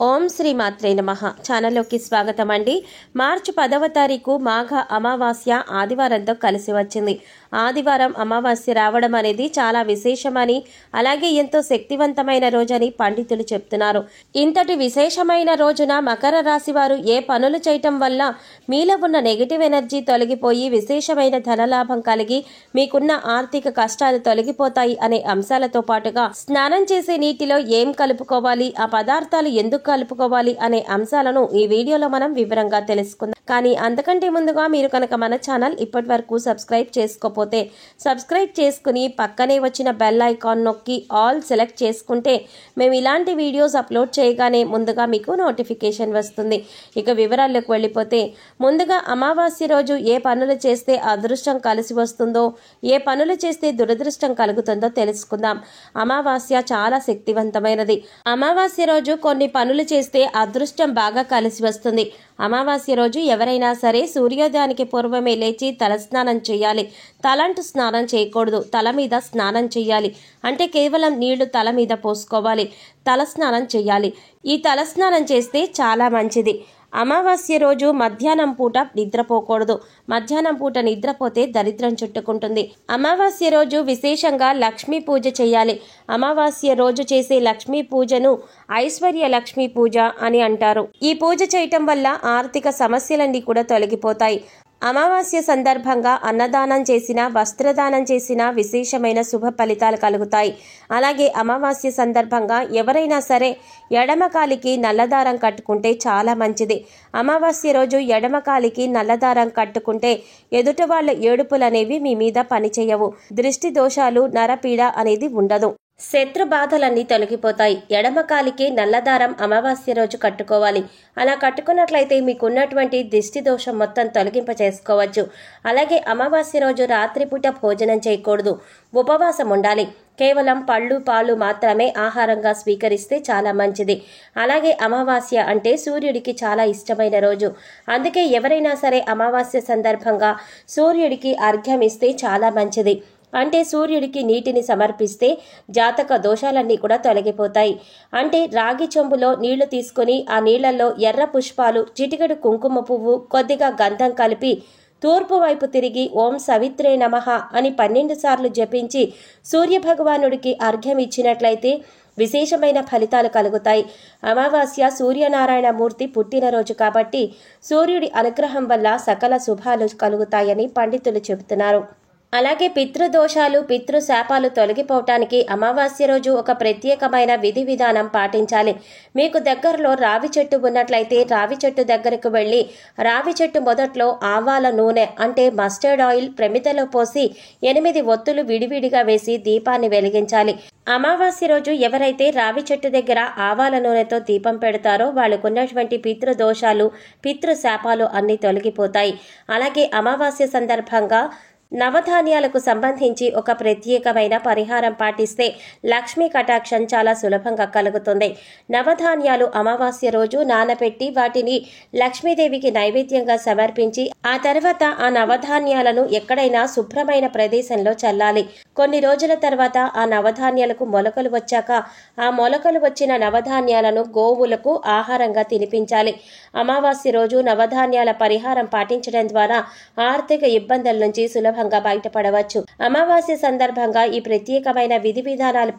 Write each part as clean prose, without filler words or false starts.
ఓం శ్రీ మాత్రే నమః. ఛానల్లోకి స్వాగతం అండి. మార్చి 10వ తారీఖు మాఘ అమావాస్య ఆదివారంతో కలిసి వచ్చింది. ఆదివారం అమావాస్య రావడం అనేది చాలా విశేషమని, అలాగే ఎంతో శక్తివంతమైన రోజని పండితులు చెప్తున్నారు. ఇంతటి విశేషమైన రోజున మకర రాశి వారు ఏ పనులు చేయటం వల్ల మీలో ఉన్న నెగిటివ్ ఎనర్జీ తొలగిపోయి విశేషమైన ధనలాభం కలిగి మీకున్న ఆర్థిక కష్టాలు తొలగిపోతాయి అనే అంశాలతో పాటుగా స్నానం చేసే నీటిలో ఏం కలుపుకోవాలి, ఆ పదార్థాలు ఎందుకు కలుపుకోవాలి అనే అంశాలను ఈ వీడియోలో మనం వివరంగా తెలుసుకుందాం. కానీ అంతకంటే ముందుగా మీరు కనుక మన ఛానల్ ఇప్పటి వరకు సబ్స్క్రైబ్ చేసుకోకపోతే సబ్స్క్రైబ్ చేసుకుని పక్కనే వచ్చిన బెల్ ఐకాన్ నొక్కి ఆల్ సెలెక్ట్ చేసుకుంటే మేము ఇలాంటి వీడియోస్ అప్లోడ్ చేయగానే ముందుగా మీకు నోటిఫికేషన్ వస్తుంది. ఇక వివరాల్లోకి వెళ్ళిపోతే ముందుగా అమావాస్య రోజు ఏ పనులు చేస్తే అదృష్టం కలిసి వస్తుందో, ఏ పనులు చేస్తే దురదృష్టం కలుగుతుందో తెలుసుకుందాం. అమావాస్య చాలా శక్తివంతమైనది. అమావాస్య రోజు కొన్ని పనులు చేస్తే అదృష్టం బాగా కలిసి వస్తుంది. అమావాస్య రోజు ఎవరైనా సరే సూర్యోదయానికి పూర్వమే లేచి తలస్నానం చేయాలి. తలంటు స్నానం చేయకూడదు, తల మీద స్నానం చేయాలి. అంటే కేవలం నీళ్లు తల మీద పోసుకోవాలి, తలస్నానం చేయాలి. ఈ తలస్నానం చేస్తే చాలా మంచిది. అమావాస్య రోజు మధ్యాహ్నం పూట నిద్రపోకూడదు. మధ్యాహ్నం పూట నిద్రపోతే దరిద్రం చుట్టుకుంటుంది. అమావాస్య రోజు విశేషంగా లక్ష్మీ పూజ చేయాలి. అమావాస్య రోజు చేసే లక్ష్మీ పూజను ఐశ్వర్య లక్ష్మీ పూజ అని అంటారు. ఈ పూజ చేయటం వల్ల ఆర్థిక సమస్యలన్నీ కూడా తొలగిపోతాయి. అమావాస్య సందర్భంగా అన్నదానం చేసినా, వస్త్రదానం చేసినా విశేషమైన శుభ ఫలితాలు కలుగుతాయి. అలాగే అమావాస్య సందర్భంగా ఎవరైనా సరే ఎడమకాలికి నల్లదారం కట్టుకుంటే చాలా మంచిది. అమావాస్య రోజు ఎడమకాలికి నల్లదారం కట్టుకుంటే ఎదుటి వాళ్ళ ఏడుపులనేవి మీ మీద పనిచేయవు. దృష్టి దోషాలు, నరపీడ అనేది ఉండదు. శత్రు బాధలన్నీ తొలగిపోతాయి. ఎడమకాలికి నల్లదారం అమావాస్య రోజు కట్టుకోవాలి. అలా కట్టుకున్నట్లయితే మీకున్నటువంటి దిష్టి దోషం మొత్తం తొలగింప చేసుకోవచ్చు. అలాగే అమావాస్య రోజు రాత్రిపూట భోజనం చేయకూడదు, ఉపవాసం ఉండాలి. కేవలం పళ్ళు, పాలు మాత్రమే ఆహారంగా స్వీకరిస్తే చాలా మంచిది. అలాగే అమావాస్య అంటే సూర్యుడికి చాలా ఇష్టమైన రోజు. అందుకే ఎవరైనా సరే అమావాస్య సందర్భంగా సూర్యుడికి అర్ఘ్యం ఇస్తే చాలా మంచిది. అంటే సూర్యుడికి నీటిని సమర్పిస్తే జాతక దోషాలన్నీ కూడా తొలగిపోతాయి. అంటే రాగి చెంబులో నీళ్లు తీసుకుని ఆ నీళ్లలో ఎర్ర పుష్పాలు, చిటికెడు కుంకుమ పువ్వు, కొద్దిగా గంధం కలిపి తూర్పు వైపు తిరిగి ఓం సవిత్రే నమః అని 12 సార్లు జపించి సూర్యభగవానుడికి అర్ఘ్యం ఇచ్చినట్లయితే విశేషమైన ఫలితాలు కలుగుతాయి. అమావాస్య సూర్యనారాయణ మూర్తి పుట్టినరోజు కాబట్టి సూర్యుడి అనుగ్రహం వల్ల సకల శుభాలు కలుగుతాయని పండితులు చెబుతున్నారు. అలాగే పితృదోషాలు, పితృశాపాలు తొలగిపోవటానికి అమావాస్య రోజు ఒక ప్రత్యేకమైన విధి విధానం పాటించాలి. మీకు దగ్గరలో రావి చెట్టు ఉన్నట్లయితే రావి చెట్టు దగ్గరకు వెళ్ళి రావి చెట్టు మొదట్లో ఆవాల నూనె అంటే మస్టర్డ్ ఆయిల్ ప్రమిదలో పోసి 8 ఒత్తులు విడివిడిగా వేసి దీపాన్ని వెలిగించాలి. అమావాస్య రోజు ఎవరైతే రావి చెట్టు దగ్గర ఆవాల నూనెతో దీపం పెడతారో వాళ్ళకున్నటువంటి పితృదోషాలు, పితృశాపాలు అన్నీ తొలగిపోతాయి. అలాగే అమావాస్య సందర్భంగా నవధాన్యాలకు సంబంధించి ఒక ప్రత్యేకమైన పరిహారం పాటిస్తే లక్ష్మీ కటాక్షం చాలా సులభంగా కలుగుతుంది. నవధాన్యాలు అమావాస్య రోజు నానబెట్టి వాటిని లక్ష్మీదేవికి నైవేద్యంగా సమర్పించి ఆ తర్వాత ఆ నవధాన్యాలను ఎక్కడైనా శుభ్రమైన ప్రదేశంలో చల్లాలి. కొన్ని రోజుల తర్వాత ఆ నవధాన్యాలకు మొలకలు వచ్చాక ఆ మొలకలు వచ్చిన నవధాన్యాలను గోవులకు ఆహారంగా తినిపించాలి. అమావాస్య రోజు నవధాన్యాల పరిహారం పాటించడం ద్వారా ఆర్థిక ఇబ్బందుల నుంచి సులభంగా బయటపడవచ్చు. అమావాస్య సందర్భంగా ఈ ప్రత్యేకమైన విధి విధానాలు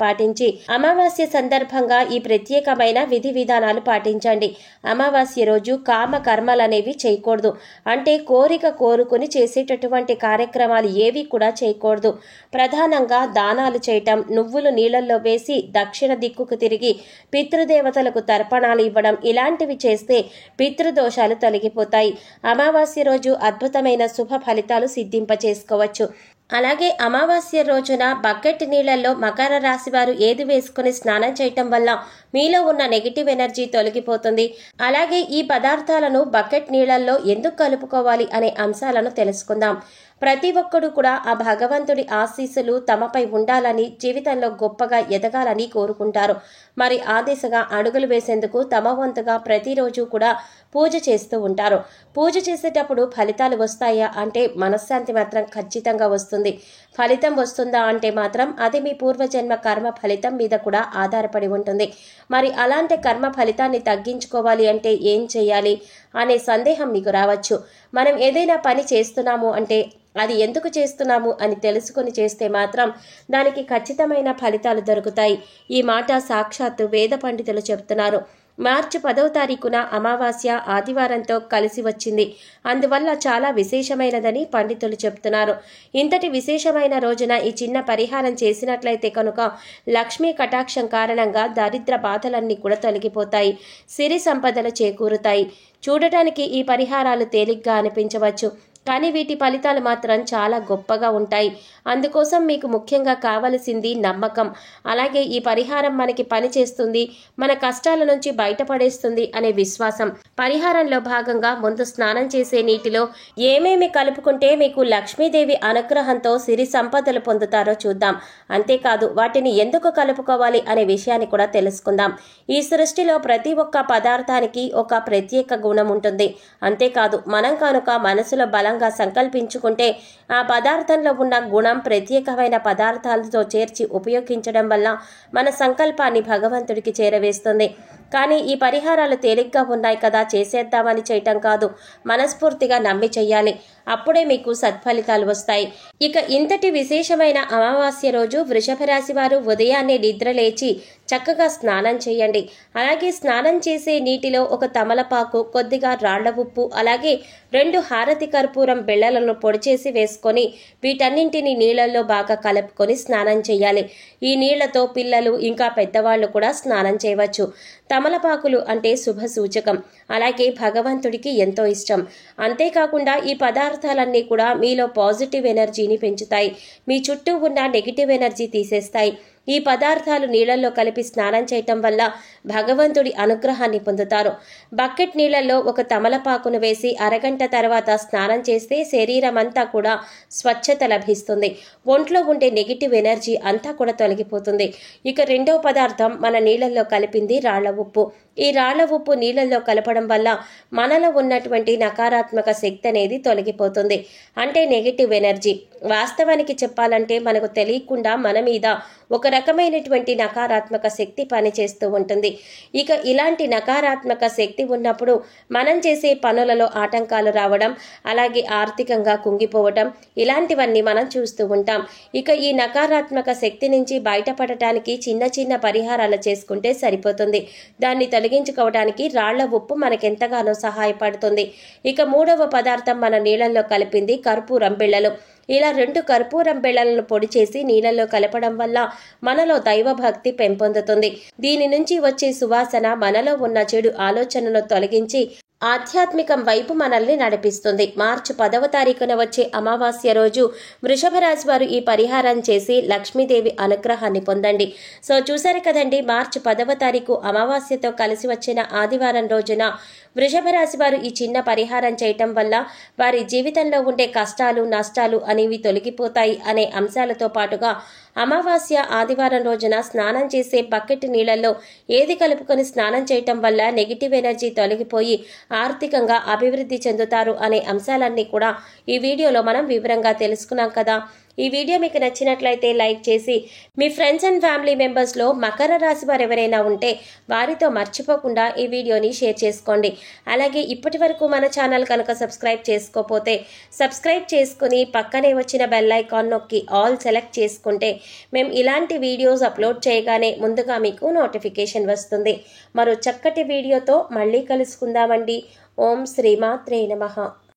పాటించండి. అమావాస్య రోజు కామ కర్మలనేవి చేయకూడదు. అంటే కోరిక కోరుకుని చేసేటటువంటి కార్యక్రమాలు ఏవి కూడా చేయకూడదు. ప్రధానంగా దానాలు చేయటం, నువ్వులు నీళ్లలో వేసి దక్షిణ దిక్కుకు తిరిగి పితృదేవతలకు తర్పణాలు ఇవ్వడం ఇలాంటివి చేస్తే పితృదోషాలు తొలగిపోతాయి. అమావాస్య రోజు అద్భుతమైన శుభ ఫలితాలు సిద్ధింపచేసుకోవచ్చు. అలాగే అమావాస్య రోజున బకెట్ నీళ్లలో మకర రాశి వారు ఏది వేసుకుని స్నానం చేయటం వల్ల మీలో ఉన్న నెగిటివ్ ఎనర్జీ తొలగిపోతుంది. అలాగే ఈ పదార్థాలను బకెట్ నీళ్లలో ఎందుకు కలుపుకోవాలి అనే అంశాలను తెలుసుకుందాం. ప్రతి ఒక్కడు కూడా ఆ భగవంతుడి ఆశీస్సులు తమపై ఉండాలని, జీవితంలో గొప్పగా ఎదగాలని కోరుకుంటారు. మరి ఆ దిశగా అడుగులు వేసేందుకు తమ వంతుగా ప్రతిరోజు కూడా పూజ చేస్తూ ఉంటారు. పూజ చేసేటప్పుడు ఫలితాలు వస్తాయా అంటే మనశ్శాంతి మాత్రం ఖచ్చితంగా వస్తుంది. ఫలితం వస్తుందా అంటే మాత్రం అది మీ పూర్వజన్మ కర్మ ఫలితం మీద కూడా ఆధారపడి ఉంటుంది. మరి అలాంటి కర్మ ఫలితాన్ని తగ్గించుకోవాలి అంటే ఏం చేయాలి అనే సందేహం మీకు రావచ్చు. మనం ఏదైనా పని చేస్తున్నాము అంటే అది ఎందుకు చేస్తున్నాము అని తెలుసుకొని చేస్తే మాత్రం దానికి ఖచ్చితమైన ఫలితాలు దొరుకుతాయి. ఈ మాట సాక్షాత్తు వేద పండితులు చెప్తున్నారు. మార్చి 10వ తారీఖున అమావాస్య ఆదివారంతో కలిసి వచ్చింది. అందువల్ల చాలా విశేషమైనదని పండితులు చెప్తున్నారు. ఇంతటి విశేషమైన రోజున ఈ చిన్న పరిహారం చేసినట్లయితే కనుక లక్ష్మీ కటాక్షం కారణంగా దరిద్ర బాధలన్నీ కూడా తొలగిపోతాయి, సిరి సంపదలు చేకూరుతాయి. చూడటానికి ఈ పరిహారాలు తేలిగ్గా అనిపించవచ్చు, కానీ వీటి ఫలితాలు మాత్రం చాలా గొప్పగా ఉంటాయి. అందుకోసం మీకు ముఖ్యంగా కావలసింది నమ్మకం. అలాగే ఈ పరిహారం మనకి పని చేస్తుంది, మన కష్టాల నుంచి బయటపడేస్తుంది అనే విశ్వాసం. పరిహారంలో భాగంగా ముందు స్నానం చేసే నీటిలో ఏమేమి కలుపుకుంటే మీకు లక్ష్మీదేవి అనుగ్రహంతో సిరి సంపదలు పొందుతారో చూద్దాం. అంతేకాదు వాటిని ఎందుకు కలుపుకోవాలి అనే విషయాన్ని కూడా తెలుసుకుందాం. ఈ సృష్టిలో ప్రతి ఒక్క పదార్థానికి ఒక ప్రత్యేక గుణం ఉంటుంది. అంతేకాదు మనం కనుక మనసులో బలంగా సంకల్పించుకుంటే ఆ పదార్థంలో ఉన్న గుణం ప్రత్యేకమైన పదార్థాలతో చేర్చి ఉపయోగించడం వల్ల మన సంకల్పాన్ని భగవంతుడికి చేరవేస్తుంది. కానీ ఈ పరిహారాలు తేలిగ్గా ఉన్నాయి కదా, చేసేద్దామని చేయటం కాదు, మనస్ఫూర్తిగా నమ్మి చెయ్యాలి. అప్పుడే మీకు సత్ఫలితాలు వస్తాయి. ఇక ఇంతటి విశేషమైన అమావాస్య రోజు వృషభ రాశి వారు ఉదయాన్నే నిద్ర లేచి చక్కగా స్నానం చేయండి. అలాగే స్నానం చేసే నీటిలో ఒక తమలపాకు, కొద్దిగా రాళ్ల ఉప్పు, అలాగే 2 హారతి కర్పూరం బిళ్ళలను పొడి చేసి వేసుకొని వీటన్నింటినీ నీళ్లలో బాగా కలుపుకొని స్నానం చేయాలి. ఈ నీళ్లతో పిల్లలు ఇంకా పెద్దవాళ్లు కూడా స్నానం చేయవచ్చు. తమలపాకులు అంటే శుభ సూచకం, అలాగే భగవంతుడికి ఎంతో ఇష్టం. అంతేకాకుండా ఈ పదార్థాలన్నీ కూడా మీలో పాజిటివ్ ఎనర్జీని పెంచుతాయి, మీ చుట్టూ ఉన్న నెగిటివ్ ఎనర్జీ తీసేస్తాయి. ఈ పదార్థాలు నీళ్లలో కలిపి స్నానం చేయటం వల్ల భగవంతుడి అనుగ్రహాన్ని పొందుతారు. బకెట్ నీళ్లలో ఒక తమలపాకును వేసి అరగంట తర్వాత స్నానం చేస్తే శరీరం అంతా కూడా స్వచ్ఛత లభిస్తుంది, ఒంట్లో ఉండే నెగిటివ్ ఎనర్జీ అంతా కూడా తొలగిపోతుంది. ఇక రెండవ పదార్థం మన నీళ్లలో కలిపింది రాళ్ల ఉప్పు. ఈ రాళ్ల ఉప్పు నీళ్లలో కలపడం వల్ల మనలో ఉన్నటువంటి నకారాత్మక శక్తి అనేది తొలగిపోతుంది, అంటే నెగిటివ్ ఎనర్జీ. వాస్తవానికి చెప్పాలంటే మనకు తెలియకుండా మన మీద ఒక రకమైనటువంటి నకారాత్మక శక్తి పనిచేస్తూ ఉంటుంది. ఇక ఇలాంటి నకారాత్మక శక్తి ఉన్నప్పుడు మనం చేసే పనులలో ఆటంకాలు రావడం, అలాగే ఆర్థికంగా కుంగిపోవటం, ఇలాంటివన్నీ మనం చూస్తూ ఉంటాం. ఇక ఈ నకారాత్మక శక్తి నుంచి బయటపడటానికి చిన్న చిన్న పరిహారాలు చేసుకుంటే సరిపోతుంది. దాన్ని తొలగించుకోవడానికి రాళ్ల ఉప్పు మనకెంతగానో సహాయపడుతుంది. ఇక మూడవ పదార్థం మన నీళ్లలో కలిపింది కర్పూరం బిళ్ళలు. ఇలా 2 కర్పూరం బిళ్ళలను పొడి చేసి నీళ్లలో కలపడం వల్ల మనలో దైవభక్తి పెంపొందుతుంది. దీని నుంచి వచ్చే సువాసన మనలో ఉన్న చెడు ఆలోచనలు తొలగించి ఆధ్యాత్మికం వైపు మనల్ని నడిపిస్తుంది. మార్చి 10వ తారీఖున వచ్చే అమావాస్య రోజు వృషభ రాశి వారు ఈ పరిహారం చేసి లక్ష్మీదేవి అనుగ్రహాన్ని పొందండి. సో చూసారు కదండి, మార్చి 10వ తారీఖు అమావాస్యతో కలిసి వచ్చిన ఆదివారం రోజున వృషభ రాశి వారు ఈ చిన్న పరిహారం చేయటం వల్ల వారి జీవితంలో ఉండే కష్టాలు, నష్టాలు అనేవి తొలగిపోతాయి అనే అంశాలతో పాటుగా అమావాస్య ఆదివారం రోజున స్నానం చేసే బకెట్ నీళ్లలో ఏది కలుపుకొని స్నానం చేయటం వల్ల నెగిటివ్ ఎనర్జీ తొలగిపోయి ఆర్థికంగా అభివృద్ధి చెందుతారు అనే అంశాలన్నీ కూడా ఈ వీడియోలో మనం వివరంగా తెలుసుకున్నాం కదా. ఈ వీడియో మీకు నచ్చినట్లయితే లైక్ చేసి మీ ఫ్రెండ్స్ అండ్ ఫ్యామిలీ మెంబర్స్లో మకర రాశి వారు ఎవరైనా ఉంటే వారితో మర్చిపోకుండా ఈ వీడియోని షేర్ చేసుకోండి. అలాగే ఇప్పటి వరకు మన ఛానల్ కనుక సబ్స్క్రైబ్ చేసుకోకపోతే సబ్స్క్రైబ్ చేసుకుని పక్కనే వచ్చిన బెల్ ఐకాన్ నొక్కి ఆల్ సెలెక్ట్ చేసుకుంటే మేము ఇలాంటి వీడియోస్ అప్లోడ్ చేయగానే ముందుగా మీకు నోటిఫికేషన్ వస్తుంది. మరో చక్కటి వీడియోతో మళ్ళీ కలుసుకుందామండి. ఓం శ్రీమాత్రే నమః.